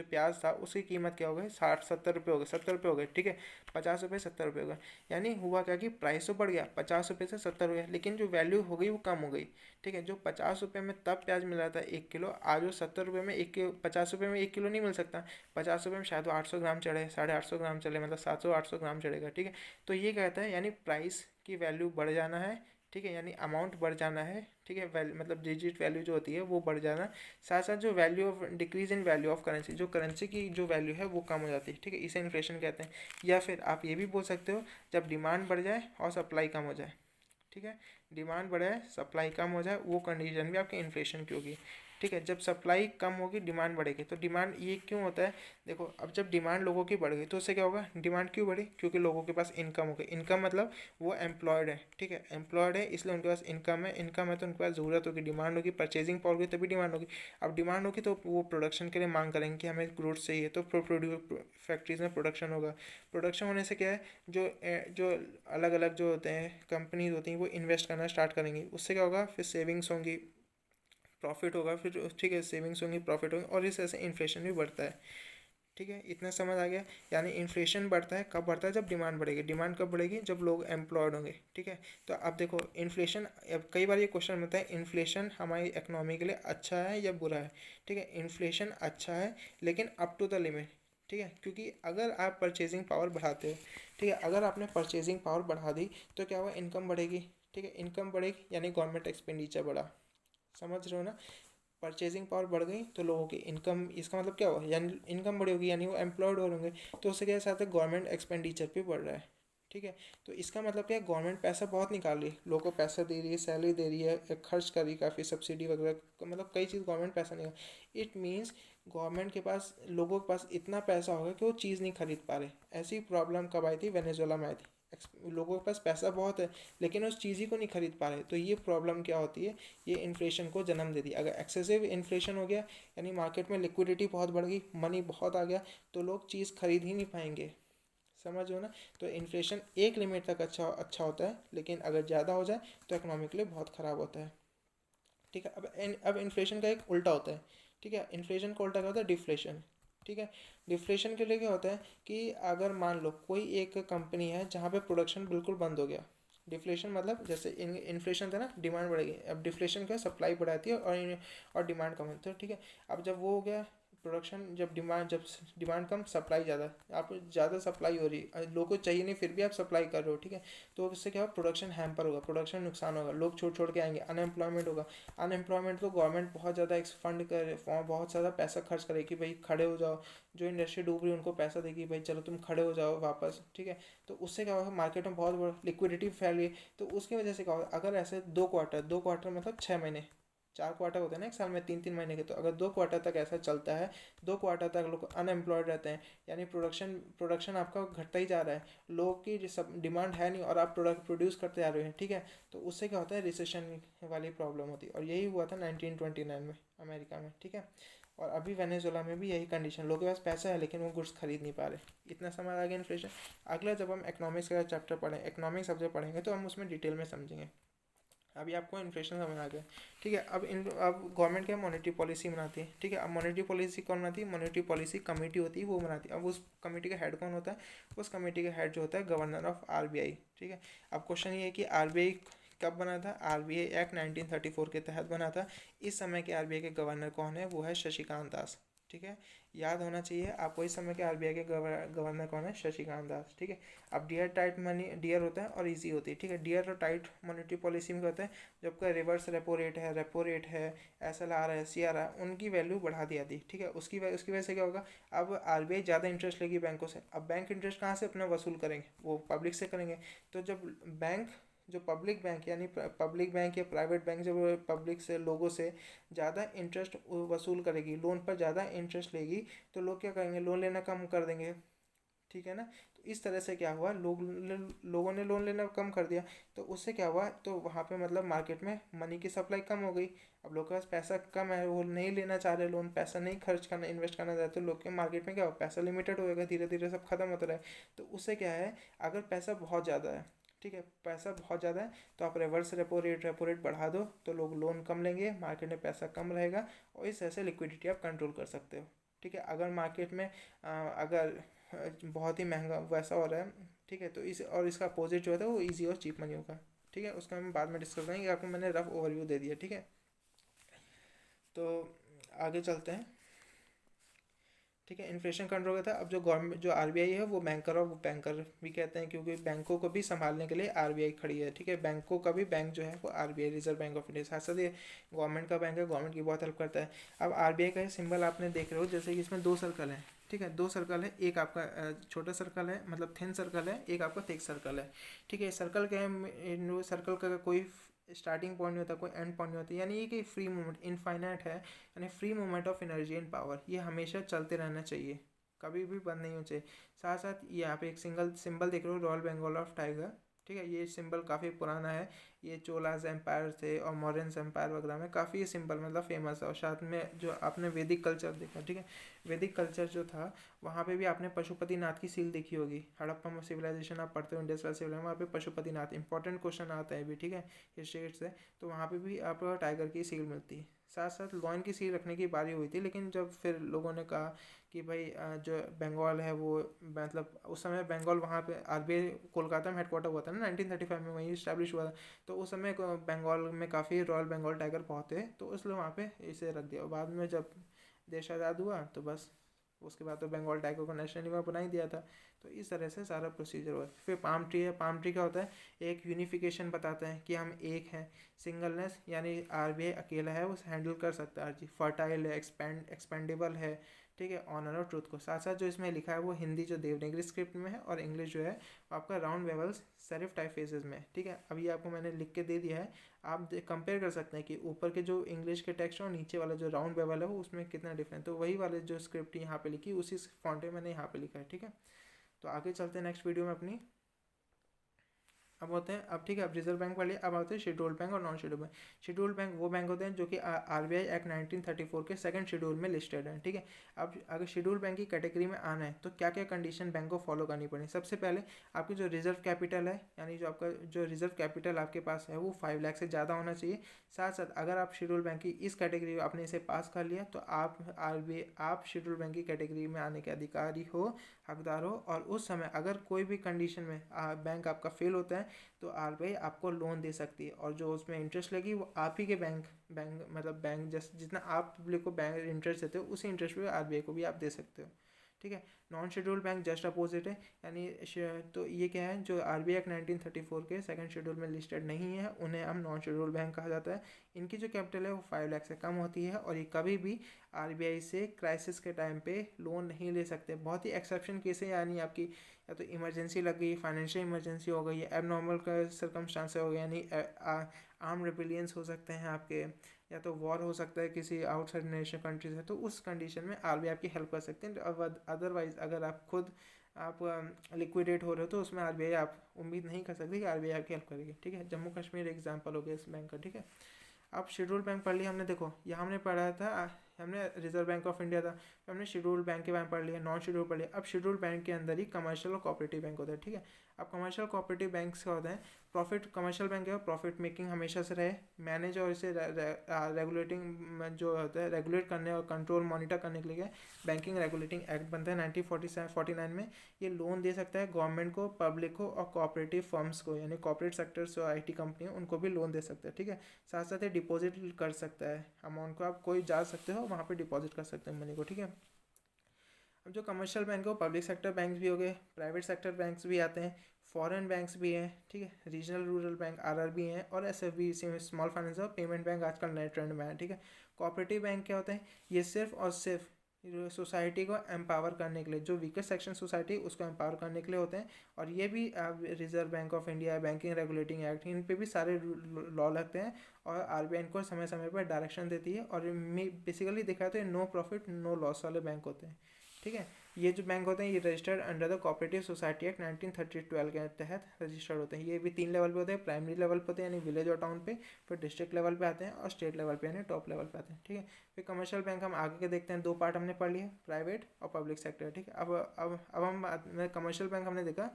प्याज था उसकी कीमत क्या हो गई, 60-70 रुपये हो गए, 70 रुपये हो गए, ठीक है। 50 रुपये 70 रुपये हो गए, यानी हुआ क्या कि प्राइस तो बढ़ गया, 50 रुपये से 70 हो गया, लेकिन जो वैल्यू हो गई वो कम हो गई, ठीक है। जो 50 रुपये में तब प्याज मिल रहा था 1 किलो, आज वो 70 रुपये में 1 किलो, 50 रुपये में 1 किलो नहीं मिल सकता। 50 रुपये में शायद वो 800 ग्राम चढ़े, 850 ग्राम चले, मतलब 700-800 ग्राम चढ़ेगा, ठीक है। तो ये कहता है यानी प्राइस की वैल्यू बढ़ जाना है, ठीक है, यानी अमाउंट बढ़ जाना है, ठीक है। वैल्यू मतलब डिजिट वैल्यू जो होती है वो बढ़ जाना, साथ साथ जो value of decrease in value of currency, जो करेंसी की जो वैल्यू है वो कम हो जाती है, ठीक है। इसे इन्फ्लेशन कहते हैं। या फिर आप ये भी बोल सकते हो जब डिमांड बढ़ जाए और सप्लाई कम हो जाए, ठीक है। डिमांड बढ़े सप्लाई कम हो जाए, वो कंडीशन भी आपकी इन्फ्लेशन की होगी, ठीक है। जब सप्लाई कम होगी डिमांड बढ़ेगी, तो डिमांड ये क्यों होता है, देखो अब जब डिमांड लोगों की बढ़ गई तो उससे क्या होगा, डिमांड क्यों बढ़ी, क्योंकि लोगों के पास इनकम हो गई। इनकम मतलब वो एम्प्लॉयड है, ठीक है, एम्प्लॉयड है इसलिए उनके पास इनकम है, इनकम है तो उनके पास ज़रूरत होगी, डिमांड होगी, परचेजिंग पावर होगी तभी डिमांड होगी। अब डिमांड होगी तो वो प्रोडक्शन के लिए मांग करेंगे कि हमें गुड्स चाहिए, तो फैक्ट्रीज में प्रोडक्शन होगा। प्रोडक्शन होने से क्या है, जो अलग अलग जो होते हैं कंपनीज होती हैं वो इन्वेस्ट करना स्टार्ट करेंगी, उससे क्या होगा, फिर सेविंग्स होंगी, प्रॉफिट होगा, फिर ठीक है सेविंग्स होंगी, प्रॉफिट होंगे, और इस तरह से इन्फ्लेशन भी बढ़ता है, ठीक है। इतना समझ आ गया। यानी इन्फ्लेशन बढ़ता है कब बढ़ता है, जब डिमांड बढ़ेगी। डिमांड कब बढ़ेगी, जब लोग एम्प्लॉयड होंगे, ठीक है। तो अब देखो इन्फ्लेशन, अब कई बार ये क्वेश्चन होता है इन्फ्लेशन हमारी इकोनॉमी के लिए अच्छा है या बुरा है, ठीक है। इन्फ्लेशन अच्छा है लेकिन अप टू द लिमिट, ठीक है, क्योंकि अगर आप परचेजिंग पावर बढ़ाते हो, ठीक है, अगर आपने परचेजिंग पावर बढ़ा दी तो क्या हुआ, इनकम बढ़ेगी, ठीक है, इनकम बढ़ेगी यानी गवर्नमेंट एक्सपेंडिचर बढ़ा, समझ रहे हो ना। परचेजिंग पावर बढ़ गई तो लोगों की इनकम, इसका मतलब क्या हुआ, यानी इनकम बढ़ी होगी यानी वो एम्प्लॉयड हो होंगे, तो उससे क्या साथ है गवर्नमेंट एक्सपेंडिचर भी बढ़ रहा है, ठीक है। तो इसका मतलब क्या है, गवर्नमेंट पैसा बहुत निकाल रही है, लोगों को पैसा दे रही है, सैलरी दे रही है, खर्च कर रही है काफ़ी, सब्सिडी वगैरह, मतलब कई चीज़ गवर्नमेंट पैसा निकाल। इट मीन्स गवर्नमेंट के पास, लोगों के पास इतना पैसा होगा कि वो चीज़ नहीं खरीद पा रहे। ऐसी प्रॉब्लम कब आई थी, वेनेजुएला में आई थी। लोगों के पास पैसा बहुत है लेकिन उस चीज़ ही को नहीं खरीद पा रहे, तो ये प्रॉब्लम क्या होती है, ये इन्फ्लेशन को जन्म दे दी। अगर एक्सेसिव इन्फ्लेशन हो गया यानी मार्केट में लिक्विडिटी बहुत बढ़ गई, मनी बहुत आ गया, तो लोग चीज़ खरीद ही नहीं पाएंगे, समझ हो ना। तो इन्फ्लेशन एक लिमिट तक अच्छा अच्छा होता है, लेकिन अगर ज़्यादा हो जाए तो इकोनॉमी के लिए बहुत ख़राब होता है, ठीक है। अब इन्फ्लेशन का एक उल्टा होता है, ठीक है। इन्फ्लेशन का उल्टा क्या होता है, डिफ्लेशन, ठीक है। डिफ्लेशन के लिए क्या होता है कि अगर मान लो कोई एक कंपनी है जहाँ पे प्रोडक्शन बिल्कुल बंद हो गया, डिफ्लेशन मतलब जैसे इन्फ्लेशन था ना, डिमांड बढ़ेगी, अब डिफ्लेशन क्या, सप्लाई बढ़ाती है और डिमांड कम होती है, ठीक है। अब जब वो हो गया प्रोडक्शन, जब डिमांड कम सप्लाई ज़्यादा, आप ज़्यादा सप्लाई हो रही है, लोगों को चाहिए नहीं फिर भी आप सप्लाई कर रहे हो, ठीक है। तो उससे क्या होगा, प्रोडक्शन हैम्पर होगा, प्रोडक्शन नुकसान होगा, लोग छोड़ छोड़ के आएंगे, अनएम्प्लॉयमेंट होगा। अनएम्प्लॉयमेंट तो गवर्नमेंट बहुत ज़्यादा फंड करे, बहुत ज़्यादा पैसा खर्च करे कि भाई खड़े हो जाओ, जो इंडस्ट्री डूब रही है उनको पैसा देगी, भाई चलो तुम खड़े हो जाओ वापस, ठीक है। तो उससे क्या होगा, मार्केट में बहुत बड़ा लिक्विडिटी फैल गई, तो उसकी वजह से क्या होगा, अगर ऐसे 2 क्वार्टर मतलब 6 महीने, 4 क्वार्टर होते हैं ना एक साल में, 3-3 महीने के, तो अगर 2 क्वार्टर तक ऐसा चलता है, 2 क्वार्टर तक लोग अनएम्प्लॉयड रहते हैं, यानी प्रोडक्शन आपका घटता ही जा रहा है, लोगों की जो सब डिमांड है नहीं और आप प्रोडक्ट प्रोड्यूस करते आ रहे हैं, ठीक है। तो उससे क्या होता है, रिसेशन वाली प्रॉब्लम होती है, और यही हुआ था 1929 में अमेरिका में, ठीक है। और अभी वेनेजुएला में भी यही कंडीशन, लोगों के पास पैसा है लेकिन वो गुड्स खरीद नहीं पा रहे। इतना समझ आ गया इन्फ्लेशन। अगला जब हम इकोनॉमिक्स का चैप्टर पढ़ें, इकोनॉमिक्स सब्जेक्ट पढ़ेंगे तो हम उसमें डिटेल में समझेंगे। अभी आपको इन्फ्लेशन समझ आ गया, ठीक है। अब गवर्नमेंट क्या मॉनेटरी पॉलिसी बनाती है, ठीक है। अब मॉनेटरी पॉलिसी कौन बनाती है, मॉनेटरी पॉलिसी कमेटी होती है वो बनाती है। अब उस कमेटी का हेड कौन होता है, उस कमेटी का हेड जो होता है गवर्नर ऑफ आरबीआई, ठीक है। अब क्वेश्चन ये है कि आरबीआई कब बना था, आरबीआई एक्ट 1934 के तहत बना था। इस समय के आरबीआई के गवर्नर कौन है, वो है शशिकांत दास, ठीक है। याद होना चाहिए आपको इस समय के आरबीआई के गवर्नर कौन है, शशिकांत दास, ठीक है। अब डियर टाइट मनी, डियर होता है और इजी होती है, ठीक है। डियर और टाइट मॉनेटरी पॉलिसी में क्या होता है, जब का रिवर्स रेपो रेट है, एसएलआर है, सीआर है, उनकी वैल्यू बढ़ा दी जाती है, ठीक है। उसकी वजह से क्या होगा, अब आरबीआई ज़्यादा इंटरेस्ट लेगी बैंकों से। अब बैंक इंटरेस्ट कहाँ से अपना वसूल करेंगे, वो पब्लिक से करेंगे। तो जब बैंक, जो पब्लिक बैंक यानी पब्लिक बैंक या प्राइवेट बैंक जब पब्लिक से, लोगों से ज़्यादा इंटरेस्ट वसूल करेगी, लोन पर ज़्यादा इंटरेस्ट लेगी, तो लोग क्या करेंगे, लोन लेना कम कर देंगे, ठीक है ना। तो इस तरह से क्या हुआ, लोगों ने लोन लेना कम कर दिया, तो उससे क्या हुआ, तो वहाँ पे मतलब मार्केट में मनी की सप्लाई कम हो गई। अब लोगों के पास पैसा कम है, वो नहीं लेना चाह रहे लोन, पैसा नहीं खर्च करना, इन्वेस्ट करना चाहते, तो लोग के मार्केट में क्या हो, पैसा लिमिटेड होएगा, धीरे धीरे सब खत्म होता रहे। तो उससे क्या है, अगर पैसा बहुत ज़्यादा है, ठीक है, पैसा बहुत ज़्यादा है तो आप रिवर्स रेपो रेट बढ़ा दो तो लोग लोन कम लेंगे, मार्केट में पैसा कम रहेगा और इस तरह से लिक्विडिटी आप कंट्रोल कर सकते हो। ठीक है, अगर मार्केट में अगर बहुत ही महंगा वैसा हो रहा है, ठीक है, तो इस और इसका अपोजिट जो है वो ईजी और चीप मनी होगा। ठीक है, उसका हम बाद में डिस्कस करेंगे, आपको मैंने रफ ओवरव्यू दे दिया। ठीक है, तो आगे चलते हैं। ठीक है, इन्फ्लेशन कंट्रोल का था। अब जो गवर्नमेंट जो आरबीआई है वो बैंकर, और वो बैंकर भी कहते हैं क्योंकि बैंकों को भी संभालने के लिए आरबीआई खड़ी है। ठीक है, बैंकों का भी बैंक जो है वो RBI, reserve Bank of India, साथ साथ ये गवर्नमेंट का बैंक है, गवर्नमेंट की बहुत हेल्प करता है। अब आरबीआई का सिंबल आपने देख रहे हो, जैसे कि इसमें दो सर्कल है। ठीक है, दो सर्कल है, एक आपका छोटा सर्कल है मतलब थिन सर्कल है, एक आपका थिक सर्कल है। ठीक है, सर्कल क्या है, सर्कल का कोई स्टार्टिंग पॉइंट नहीं होता, कोई एंड पॉइंट नहीं होता, यानी ये कि फ्री मूवमेंट इनफाइनाइट है, यानी free movement of energy and power, ये हमेशा चलते रहना चाहिए, कभी भी बंद नहीं होना चाहिए। साथ साथ यहाँ पे एक सिंगल सिंबल देख रहे हो, रॉयल बंगाल ऑफ टाइगर। ठीक है, ये सिंबल काफ़ी पुराना है, ये चोलाज एम्पायर थे और मॉडर्न एम्पायर वगैरह में काफ़ी ये सिंबल मतलब फेमस है। और साथ में जो आपने वैदिक कल्चर देखा, ठीक है, वैदिक कल्चर जो था वहाँ पे भी आपने पशुपतिनाथ की सील देखी होगी। हड़प्पा सिविलाइजेशन आप पढ़ते हो, इंडस्ट्रियल सिविलाइजेशन, वहाँ पे पशुपतिनाथ इंपॉर्टेंट क्वेश्चन आता है भी। ठीक है, हिस्ट्री से, तो वहाँ पे भी आपको टाइगर की सील मिलती है। साथ साथ लॉयन की सील रखने की बारी हुई थी, लेकिन जब फिर लोगों ने कहा कि भाई जो बंगाल है वो मतलब उस समय बंगाल वहाँ पे आरबीआई कोलकाता में हेडक्वार्टर हुआ था ना 1935 में, वहीं इस्टेब्लिश हुआ था। तो उस समय बंगाल में काफ़ी रॉयल बंगाल टाइगर बहुत थे, तो इसलिए वहाँ पे इसे रख दिया। और बाद में जब देश आज़ाद हुआ तो बस उसके बाद तो बंगाल टाइगर को नेशनल एनिमल बना ही दिया था। तो इस तरह से सारा प्रोसीजर हुआ। फिर पाम ट्री है, पाम ट्री क्या होता है, एक यूनिफिकेशन बताता है कि हम एक हैं, सिंगलनेस यानी आरबीआई अकेला है वो हैंडल कर सकता है, फर्टाइल है, एक्सपेंडेबल है। ठीक है, ऑनर और ट्रूथ को साथ साथ जो इसमें लिखा है वो हिंदी जो देवनागरी स्क्रिप्ट में है, और इंग्लिश जो है आपका राउंड वेवल्स सेरिफ टाइपफेसेस में। ठीक है, अभी आपको मैंने लिख के दे दिया है, आप कंपेयर कर सकते हैं कि ऊपर के जो इंग्लिश के टेक्स्ट और नीचे वाला जो राउंड वेवल है वो उसमें कितना डिफरेंस। तो वही वाले जो स्क्रिप्ट यहाँ पे लिखी उसी फॉन्ट में मैंने यहाँ पे लिखा है। ठीक है, तो आगे चलते हैं नेक्स्ट वीडियो में अपनी। अब होते हैं, अब ठीक है, अब रिजर्व बैंक वाले, अब आते हैं शेड्यूल्ड बैंक और non scheduled bank. Scheduled bank वो बैंक होते हैं जो कि आरबीआई एक्ट 1934 के सेकंड शेड्यूल में लिस्टेड हैं। ठीक है, अब अगर शेड्यूल्ड बैंक की कैटेगरी में आना है तो क्या क्या कंडीशन बैंक को फॉलो करनी पड़ेगी। सबसे पहले आपकी जो रिजर्व कैपिटल है, यानी जो आपका जो रिजर्व कैपिटल आपके पास है वो 5 लाख से ज़्यादा होना चाहिए। साथ साथ अगर आप शेड्यूल बैंक की इस कैटेगरी आपने इसे पास कर लिया तो आप शेड्यूल बैंक की कैटेगरी में आने के अधिकारी हो, हकदार हो। और उस समय अगर कोई भी कंडीशन में बैंक आपका फेल होता है तो आरबीआई आपको लोन दे सकती है, और जो उसमें इंटरेस्ट लगी वो आप ही के बैंक मतलब बैंक जितना आप पब्लिक को बैंक इंटरेस्ट देते हो उसी इंटरेस्ट पे आरबीआई को भी आप दे सकते हो। ठीक है, non scheduled bank just opposite है, यानी तो ये क्या है, जो आरबीआई एक्ट 1934 के सेकंड शेड्यूल में लिस्टेड नहीं है उन्हें हम नॉन शेड्यूल्ड बैंक कहा जाता है। इनकी जो कैपिटल है वो 5 लाख से कम होती है, और ये कभी भी आरबीआई से क्राइसिस के टाइम पे लोन नहीं ले सकते। बहुत ही एक्सेप्शन केस है, यानी आपकी या तो इमरजेंसी लग गई, फाइनेंशियल इमरजेंसी हो गई, एब नॉर्मल का सर्कमस्टांस हो गया, यानी आर्म रिबिलियंस हो सकते हैं आपके, या तो वॉर हो सकता है किसी आउटसाइड नेशन कंट्री से, तो उस कंडीशन में आरबीआई आपकी हेल्प कर सकते हैं। अदरवाइज अगर आप खुद आप लिक्विडेट हो रहे हो तो उसमें आरबीआई आप उम्मीद नहीं कर सकते कि आरबीआई आपकी हेल्प करेगी। ठीक है, जम्मू कश्मीर एग्जाम्पल हो गया इस बैंक का। ठीक है, अब शेड्यूल बैंक पढ़ लिया हमने, देखो यहाँ हमने पढ़ा था, हमने रिजर्व बैंक ऑफ इंडिया था, तो हमने शेड्यूल बैंक के बारे में पढ़ लिया, नॉन शेड्यूल पढ़ लिया। अब शेड्यूल बैंक के अंदर ही कमर्शियल और कोऑपरेटिव बैंक होता है। ठीक है, अब कमर्शियल कोऑपरेटिव बैंक का होता है प्रॉफिट, कमर्शियल बैंक है प्रॉफिट मेकिंग हमेशा से रहे, मैनेज और इसे रेगुलेटिंग जो होता है रेगुलेट करने और कंट्रोल मॉनिटर करने के लिए बैंकिंग रेगुलेटिंग एक्ट बनता है 1949 में। ये लोन दे सकता है गवर्नमेंट को, पब्लिक को और कोऑपरेटिव फर्म्स को, यानी कॉर्पोरेट सेक्टर्स जो आईटी कंपनी है उनको भी लोन दे सकता है। ठीक है, साथ साथ ये डिपॉजिट कर सकता है अमाउंट को, आप कोई जा सकते हो वहाँ पे डिपॉजिट कर सकते हैं मनी को। ठीक है, अब जो कमर्शियल बैंक है वो पब्लिक सेक्टर बैंक भी हो गए, प्राइवेट सेक्टर बैंक्स भी आते हैं, फॉरेन बैंक्स भी हैं। ठीक है, रीजनल रूरल बैंक आरआरबी हैं, और एसएफबी स्मॉल फाइनेंस और पेमेंट बैंक आजकल नए ट्रेंड में है। ठीक है, कोऑपरेटिव बैंक क्या होते हैं, ये सिर्फ और सिर्फ सोसाइटी को एम्पावर करने के लिए, जो वीकर सेक्शन सोसाइटी उसको एम्पावर करने के लिए होते हैं। और ये भी Reserve Bank of India, banking regulating act, इन पे भी सारे लॉ लगते हैं, और आरबीआई इनको समय समय पर डायरेक्शन देती है। और बेसिकली देखा तो ये नो प्रॉफिट नो लॉस वाले बैंक होते हैं। ठीक है, ये जो बैंक होते हैं ये registered under the cooperative society act 1912 के तहत रजिस्टर्ड होते हैं। ये भी 3 लेवल पे होते हैं, प्राइमरी लेवल पे होते हैं यानी विलेज और टाउन पे, फिर डिस्ट्रिक्ट लेवल पे आते हैं और स्टेट लेवल पे यानी टॉप लेवल पे आते हैं, ठीक है। फिर कमर्शियल बैंक हम आगे के देखते हैं, 2 पार्ट हमने पढ़ लिए, प्राइवेट और पब्लिक सेक्टर, ठीक है। अब हम कमर्शियल बैंक हमने देखा,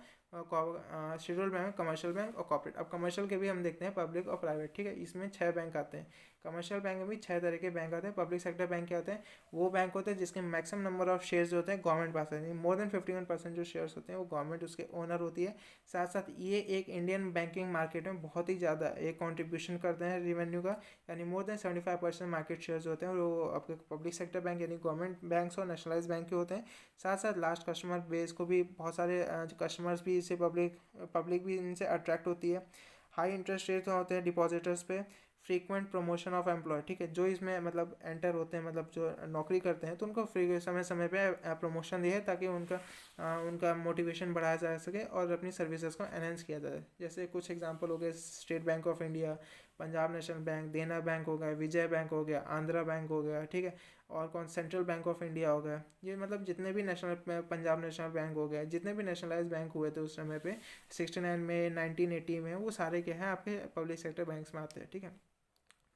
शेड्यूल बैंक, कमर्शियल बैंक और कॉर्पोरेट। अब कमर्शियल के भी हम देखते हैं, पब्लिक और प्राइवेट, ठीक है। इसमें 6 बैंक आते हैं। कमर्शियल बैंक में भी 6 तरह के बैंक आते हैं। पब्लिक सेक्टर बैंक क्या होते हैं, वो बैंक होते हैं जिसके मैक्सिमम नंबर ऑफ शेयर्स जो होते हैं गवर्नमेंट पास है, मोर देन 51% जो शेयर्स होते हैं वो गवर्नमेंट उसके ओनर होती है। साथ साथ ये एक इंडियन बैंकिंग मार्केट में बहुत ही ज़्यादा एक कॉन्ट्रीब्यूशन करते हैं रेवेन्यू का, यानी मोर देन 75% मार्केट शेयर्स होते हैं वो आपके पब्लिक सेक्टर बैंक यानी गवर्नमेंट बैंक्स और नेशनलाइज बैंक के होते हैं। साथ साथ लास्ट कस्टमर बेस को भी बहुत सारे कस्टमर्स भी इससे पब्लिक भी इनसे अट्रैक्ट होती है। हाई इंटरेस्ट रेट होते हैं डिपॉजिटर्स पे, फ्रीक्वेंट प्रमोशन ऑफ एम्प्लॉय, ठीक है। जो इसमें मतलब एंटर होते हैं, मतलब जो नौकरी करते हैं, तो उनको फ्री समय समय पे प्रमोशन दिए ताकि उनका मोटिवेशन बढ़ाया जा सके और अपनी सर्विसेज को एनहेंस किया जाए। जैसे कुछ एग्जांपल हो गए, state bank of India, Punjab national bank, देना बैंक हो गया, विजय बैंक हो गया, आंध्रा बैंक हो गया, ठीक है। और कौन, सेंट्रल बैंक ऑफ इंडिया हो गया। ये मतलब जितने भी नेशनल, पंजाब नेशनल बैंक हो गया, जितने भी नेशनलाइज बैंक हुए थे उस समय पे 69 में, 1980 में, वो सारे क्या हैं आपके पब्लिक सेक्टर बैंक्स में आते हैं, ठीक है।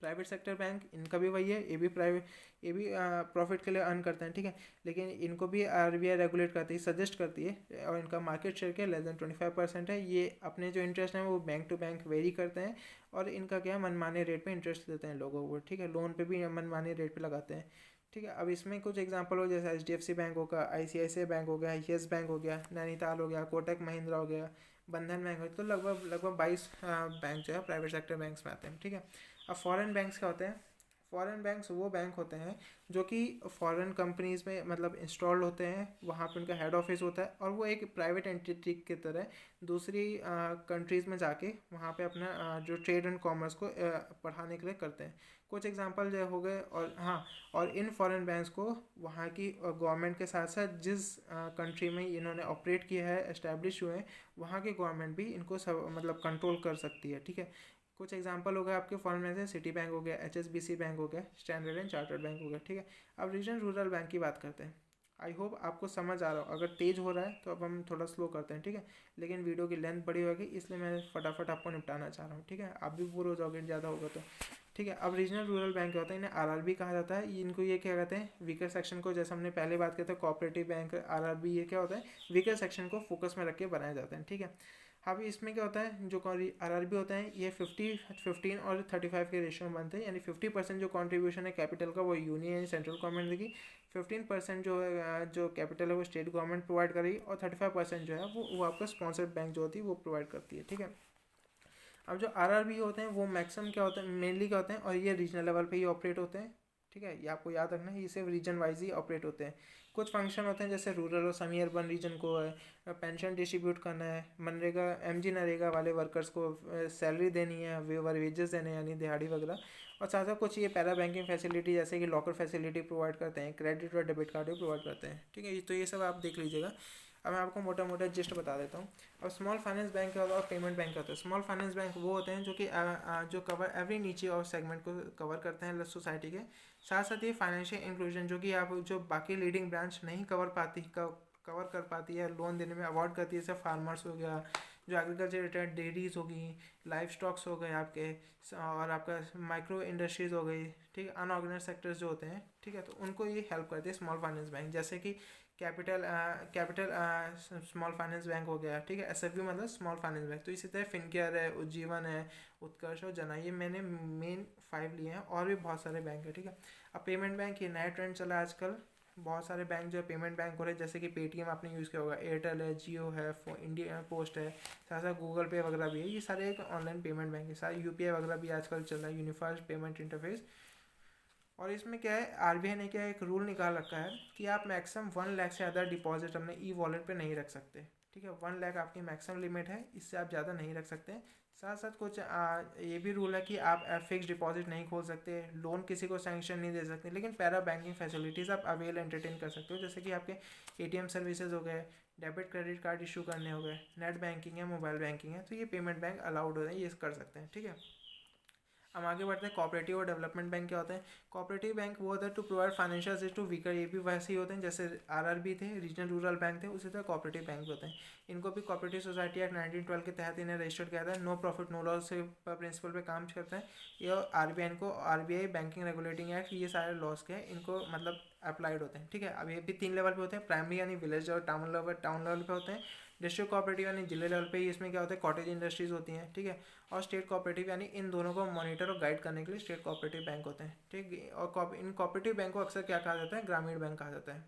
प्राइवेट सेक्टर बैंक, इनका भी वही है, ये भी प्रॉफिट के लिए अर्न करते हैं, ठीक है। लेकिन इनको भी आरबीआई रेगुलेट करती है, सजेस्ट करती है, और इनका मार्केट शेयर क्या लेस देन 25% है। ये अपने जो इंटरेस्ट हैं वो बैंक टू बैंक वेरी करते हैं और इनका क्या है मनमाने रेट पे इंटरेस्ट देते हैं लोगों को, ठीक है। लोन पे भी मनमाने रेट पे लगाते हैं, ठीक है। अब इसमें कुछ एग्जांपल हो, जैसे HDFC बैंक होगा, ICICI बैंक हो गया, येस बैंक हो गया, नैनीताल हो गया, कोटक महिंद्रा हो गया, बंधन बैंक हो गया। तो लगभग 22 बैंक जो है प्राइवेट सेक्टर बैंक्स में आते हैं, ठीक है। अब फॉरेन बैंक्स क्या होते हैं, फॉरेन बैंक्स वो बैंक होते हैं जो कि फॉरेन कंपनीज़ में मतलब इंस्टॉल्ड होते हैं, वहाँ पे उनका हेड ऑफिस होता है और वो एक प्राइवेट एंटिटी की तरह दूसरी कंट्रीज़ में जाके वहाँ पे अपना जो ट्रेड एंड कॉमर्स को बढ़ाने के लिए करते हैं। कुछ एग्जांपल जो हो गए, और हाँ, और इन फॉरेन बैंक्स को वहाँ की गवर्नमेंट के साथ साथ जिस कंट्री में इन्होंने ऑपरेट किया है, एस्टैब्लिश हुए हैं, वहाँ की गवर्नमेंट भी इनको सब मतलब कंट्रोल कर सकती है, ठीक है। कुछ एग्जांपल हो गए आपके फॉरेन में से सिटी बैंक हो गया, HSBC बैंक हो गया, स्टैंडर्ड एंड चार्टर्ड बैंक हो गया, ठीक है। अब रीजनल रूरल बैंक की बात करते हैं। आई होप आपको समझ आ रहा हो, अगर तेज़ हो रहा है तो अब हम थोड़ा स्लो करते हैं, ठीक है। लेकिन वीडियो की लेंथ बड़ी होगी इसलिए मैं फटाफट आपको निपटाना चाह रहा हूँ, ठीक है। आप भी बोर हो जाओगे ज़्यादा होगा तो, ठीक है। अब रीजनल रूरल बैंक क्या होता है, इन्हें RRB कहा जाता है। इनको ये क्या कहते हैं, वीकर सेक्शन को, जैसे हमने पहले बात की था कोऑपरेटिव बैंक, RRB, ये क्या होता है, वीकर सेक्शन को फोकस में रख के बनाए जाते हैं, ठीक है। अभी इसमें क्या होता है, जो RRB होता है ये 15 और 35 के रेशियो में बनते हैं, यानी 50% जो कंट्रीब्यूशन है कैपिटल का वो यूनियन यानी सेंट्रल गवर्नमेंट देगी, 15% जो कैपिटल है वो स्टेट गवर्नमेंट प्रोवाइड करेगी, और 35% जो है वो आपका स्पॉन्सर्ड बैंक जो होती है वो प्रोवाइड करती है, ठीक है। अब जो RRB होते हैं वो मैक्सिमम क्या होता है, मेनली क्या होते हैं, और ये रीजनल लेवल पे ही ऑपरेट होते हैं, ठीक है। ये आपको याद रखना है, ये सिर्फ रीजन वाइज ही ऑपरेट होते हैं। कुछ फंक्शन होते हैं जैसे रूरल और सेमी अर्बन रीजन को है पेंशन डिस्ट्रीब्यूट करना है, मनरेगा MG नरेगा वाले वर्कर्स को सैलरी देनी है, वेजेस देने हैं यानी दिहाड़ी वगैरह, और साथ साथ कुछ ये पैरा बैंकिंग फैसिलिटी जैसे कि लॉकर फैसिलिटी प्रोवाइड करते हैं, क्रेडिट और डेबिट कार्ड भी प्रोवाइड करते हैं, ठीक है। तो ये सब आप देख लीजिएगा। अब मैं आपको मोटा मोटा जिस्ट बता देता हूँ। अब स्मॉल फाइनेंस बैंक क्या होता है और पेमेंट बैंक क्या होता है। स्मॉल फाइनेंस बैंक वो होते हैं जो कि जो कवर एवरी नीचे और सेगमेंट को कवर करते हैं सोसाइटी के। साथ साथ ये फाइनेंशियल इंक्लूजन जो कि आप जो बाकी लीडिंग ब्रांच नहीं कवर कर पाती है, लोन देने में अवॉइड करती है, जैसे फार्मर्स हो गया, जो एग्रीकल्चर रिलेटेड डेयरीज होगी, लाइफ स्टॉक्स हो गए आपके, और आपका माइक्रो इंडस्ट्रीज़ हो गई, ठीक है, अनऑर्गेनाइज सेक्टर्स जो होते हैं, ठीक है। तो उनको ये हेल्प करते हैं स्मॉल फाइनेंस बैंक, जैसे कि कैपिटल स्मॉल फाइनेंस बैंक हो गया, ठीक है। SFB मतलब स्मॉल फाइनेंस बैंक। तो इसी तरह फिनकेयर है, उज्जीवन है, उत्कर्ष और जना, ये मैंने मेन 5 लिए हैं, और भी बहुत सारे बैंक है, ठीक है। अब पेमेंट बैंक, ये नया ट्रेंड चला है आजकल, बहुत सारे बैंक जो है पेमेंट बैंक हो रहे हैं, जैसे कि पेटीएम आपने यूज़ किया होगा, एयरटेल है, जियो है, इंडिया पोस्ट है, साथ साथ गूगल पे वगैरह भी है। ये सारे एक ऑनलाइन पेमेंट बैंक है, सारे UPI वगैरह भी आजकल चल रहा है, यूनिफाइड पेमेंट इंटरफेस। और इसमें क्या है, RBI ने क्या एक रूल निकाल रखा है कि आप मैक्सिमम 1 लाख से ज़्यादा डिपॉजिट अपने वॉलेट पे नहीं रख सकते, ठीक है। 1 लाख आपकी मैक्सिमम लिमिट है, इससे आप ज़्यादा नहीं रख सकते। साथ साथ कुछ ये भी रूल है कि आप फिक्स डिपॉजिट नहीं खोल सकते, लोन किसी को सैंक्शन नहीं दे सकते, लेकिन पैरा बैंकिंग फैसिलिटीज़ आप अवेल एंटरटेन कर सकते हो, जैसे कि आपके ATM सर्विसेज हो गए, डेबिट क्रेडिट कार्ड इशू करने हो गए, नेट बैंकिंग है, मोबाइल बैंकिंग है, तो ये पेमेंट बैंक अलाउड हो है, ये कर सकते हैं, ठीक है। हम आगे बढ़ते हैं। कोऑपरेटिव और डेवलपमेंट बैंक क्या होते हैं? कोऑपरेटिव बैंक वो होता है to provide financial assist to weaker, ये भी वैसे ही होते हैं जैसे आरआरबी थे, रीजनल रूरल बैंक थे, उसी तरह कोऑपरेटिव बैंक भी होते हैं। इनको भी कोऑपरेटिव सोसाइटी एक्ट 1912 के तहत इन्हें रजिस्टर्ड किया था। नो प्रॉफिट नो लॉस से प्रिंसिपल पे काम करते हैं। ये आरबीआई को आरबीआई बैंकिंग रेगुलेटिंग एक्ट, ये सारे लॉस के इनको मतलब अप्लाइड होते हैं। ठीक है, अब ये भी 3 लेवल पे होते हैं। प्राइमरी यानी विलेज और टाउन लेवल पे होते हैं। डिस्ट्रिक्ट कोऑपरेटिव यानी जिले लेवल पे ही इसमें क्या होता है, कॉटेज इंडस्ट्रीज होती हैं। ठीक है, और स्टेट कोऑपरेटिव यानी इन दोनों को मॉनिटर और गाइड करने के लिए स्टेट कोऑपरेटिव बैंक होते हैं। ठीक, और इन कोऑपरेटिव बैंक को अक्सर क्या कहा जाता है, ग्रामीण बैंक कहा जाता है।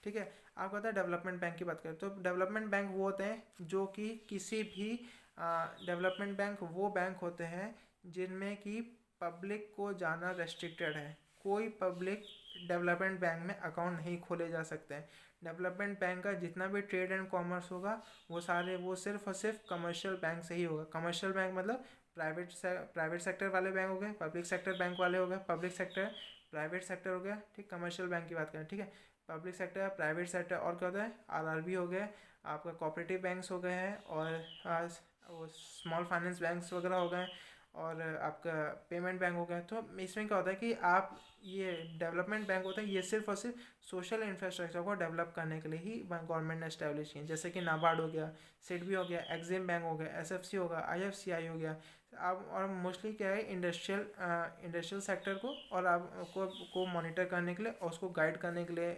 ठीक है, आपको पता है डेवलपमेंट बैंक की बात करें तो डेवलपमेंट बैंक वो होते हैं जो कि किसी भी डेवलपमेंट बैंक वो बैंक होते हैं जिनमें कि पब्लिक को जाना रेस्ट्रिक्टेड है। कोई पब्लिक डेवलपमेंट बैंक में अकाउंट नहीं खोले जा सकते हैं। डेवलपमेंट बैंक का जितना भी ट्रेड एंड कॉमर्स होगा वो सिर्फ और सिर्फ कमर्शियल बैंक से ही होगा। कमर्शियल बैंक मतलब प्राइवेट सेक्टर वाले बैंक हो गए, पब्लिक सेक्टर बैंक वाले हो गए, पब्लिक सेक्टर प्राइवेट सेक्टर हो गया। ठीक, कमर्शियल बैंक की बात करें। ठीक है, पब्लिक सेक्टर प्राइवेट सेक्टर और क्या होता है, आरआरबी हो गया, आपका कोऑपरेटिव बैंक्स हो गए हैं, और वो स्मॉल फाइनेंस बैंक्स वगैरह हो गए, और आपका पेमेंट बैंक हो गया। तो इसमें क्या होता है कि आप ये डेवलपमेंट बैंक होता है, ये सिर्फ और सिर्फ सोशल इंफ्रास्ट्रक्चर को डेवलप करने के लिए ही गवर्नमेंट ने एस्टैब्लिश किए, जैसे कि नाबार्ड हो गया, सिडबी हो गया, एक्सिम बैंक हो गया, एसएफसी होगा, आईएफसीआई हो गया। आप और मोस्टली क्या है, इंडस्ट्रियल सेक्टर को और आपको मॉनिटर करने के लिए और उसको गाइड करने के लिए,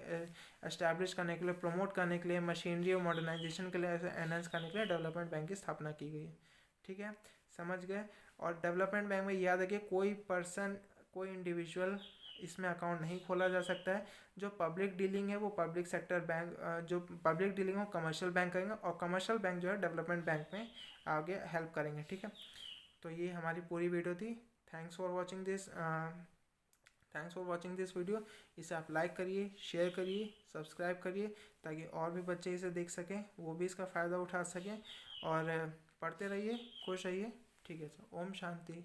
एस्टैब्लिश करने के लिए, प्रमोट करने के लिए, मशीनरी और मॉडर्नाइजेशन के लिए एनहांस करने के लिए डेवलपमेंट बैंक की स्थापना की गई है। ठीक है, समझ गए। और डेवलपमेंट बैंक में याद रखिए कोई पर्सन, कोई इंडिविजुअल इसमें अकाउंट नहीं खोला जा सकता है। जो पब्लिक डीलिंग है वो पब्लिक सेक्टर बैंक, जो पब्लिक डीलिंग हो कमर्शियल बैंक करेंगे, और कमर्शियल बैंक जो है डेवलपमेंट बैंक में आगे हेल्प करेंगे। ठीक है, तो ये हमारी पूरी वीडियो थी। Thanks for watching this video. इसे आप लाइक करिए, शेयर करिए, सब्सक्राइब करिए, ताकि और भी बच्चे इसे देख सकें, वो भी इसका फ़ायदा उठा सकें, और पढ़ते रहिए, खुश रहिए। ठीक है सर, ओम शांति।